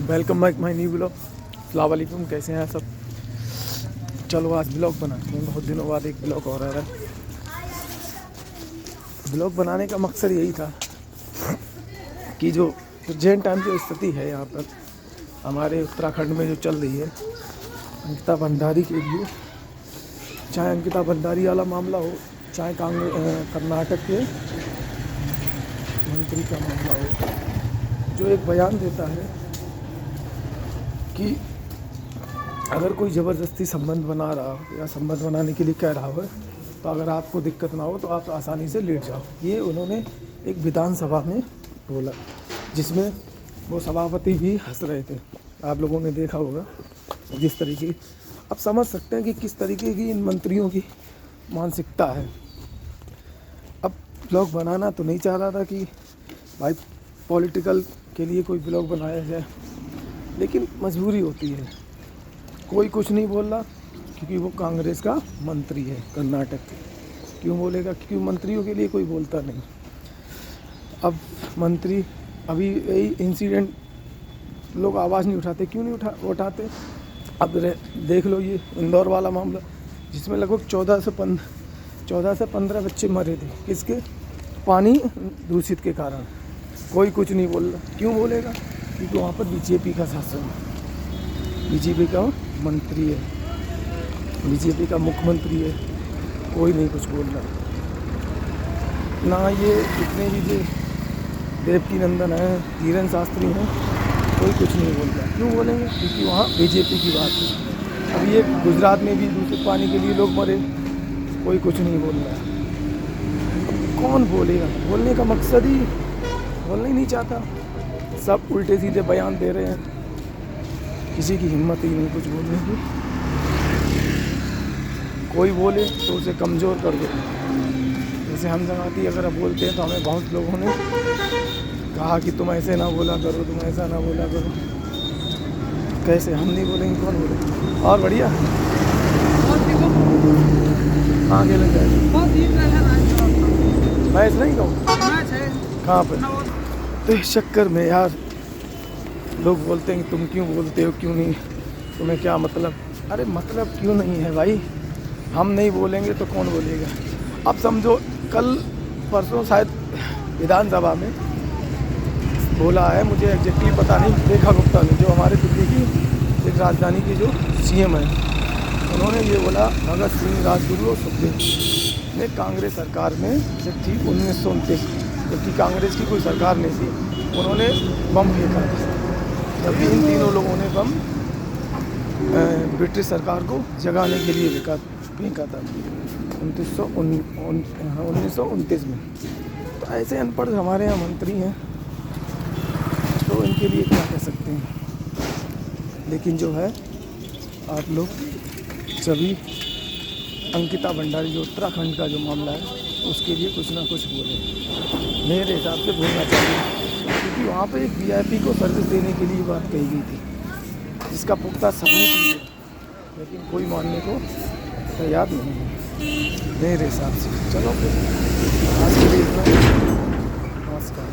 Welcome back my new blog. अस्सलाम वालेकुम, कैसे हैं सब। चलो आज ब्लॉग बनाते हैं। बहुत दिनों बाद एक ब्लॉग हो रहा है। ब्लॉग बनाने का मकसद यही था कि जो प्रेजेंट टाइम जो स्थिति है यहाँ पर हमारे उत्तराखंड में जो चल रही है अंकिता भंडारी के लिए, चाहे अंकिता भंडारी वाला मामला हो, चाहे कर्नाटक के मंत्री का मामला हो, जो एक बयान देता है कि अगर कोई ज़बरदस्ती संबंध बना रहा हो या संबंध बनाने के लिए कह रहा हो तो अगर आपको दिक्कत ना हो तो आप आसानी से लेट जाओ। ये उन्होंने एक विधानसभा में बोला, जिसमें वो सभापति भी हंस रहे थे। आप लोगों ने देखा होगा जिस तरीके, अब समझ सकते हैं कि किस तरीके की इन मंत्रियों की मानसिकता है। अब ब्लॉग बनाना तो नहीं चाह रहा था कि भाई पॉलिटिकल के लिए कोई ब्लॉग बनाया जाए, लेकिन मजबूरी होती है। कोई कुछ नहीं बोल रहा क्योंकि वो कांग्रेस का मंत्री है कर्नाटक के। क्यों बोलेगा? क्योंकि मंत्रियों के लिए कोई बोलता नहीं। अब मंत्री अभी यही इंसिडेंट लोग आवाज़ नहीं उठाते। क्यों नहीं उठाते? अब देख लो ये इंदौर वाला मामला, जिसमें लगभग 14 से 15 बच्चे मरे थे। किसके? पानी दूषित के कारण। कोई कुछ नहीं बोल रहा। क्यों बोलेगा? क्योंकि वहाँ पर बीजेपी का शासन है, बीजेपी का मंत्री है, बीजेपी का मुख्यमंत्री है। कोई नहीं कुछ बोल रहा ना। ये जितने भी जो देवकी नंदन है, धीरेन्द्र शास्त्री हैं, कोई कुछ नहीं बोल रहा। क्यों बोलेंगे? क्योंकि वहाँ बीजेपी की बात है। अब ये गुजरात में भी दूषित पानी के लिए लोग मरे, कोई कुछ नहीं बोल रहा। अब कौन बोलेगा? बोलने का मकसद ही बोलना ही नहीं चाहता। सब उल्टे सीधे बयान दे रहे हैं। किसी की हिम्मत ही नहीं कुछ बोलने की। कोई बोले तो उसे कमज़ोर कर दो। जैसे हम जमाती अगर अब बोलते हैं तो हमें बहुत लोगों ने कहा कि तुम ऐसे ना बोला करो, तुम ऐसा ना बोला करो। कैसे हम नहीं बोलेंगे? कौन बोले? और बढ़िया कहाँ के लग जाए मैच नहीं कहूँ कहाँ पर। तो इस चक्कर में यार लोग बोलते हैं कि तुम क्यों बोलते हो, क्यों नहीं, तुम्हें क्या मतलब? अरे मतलब क्यों नहीं है भाई? हम नहीं बोलेंगे तो कौन बोलेगा? अब समझो कल परसों शायद विधानसभा में बोला है, मुझे एग्जैक्टली पता नहीं, रेखा गुप्ता ने, जो हमारे दिल्ली की एक राजधानी की जो सीएम है, उन्होंने ये बोला भगत सिंह, राजगुरु और सुखदेव ने कांग्रेस सरकार में जब थी 1929, जबकि कांग्रेस की कोई सरकार नहीं थी, उन्होंने बम फेंका था। जबकि इन तीनों लोगों ने बम ब्रिटिश सरकार को जगाने के लिए फेंका था 1929 में। तो ऐसे अनपढ़ हमारे यहाँ मंत्री हैं, तो इनके लिए क्या कह सकते हैं। लेकिन जो है आप लोग सभी अंकिता भंडारी जो उत्तराखंड का जो मामला है उसके लिए कुछ ना कुछ बोले। मेरे हिसाब से बोलना चाहिए, क्योंकि वहाँ पे एक वीआईपी को सर्विस देने के लिए बात कही गई थी, जिसका पुख्ता सबूत भी है, लेकिन कोई मानने को तैयार नहीं है मेरे हिसाब से। चलो फिर आज के लिए इतना। नमस्कार।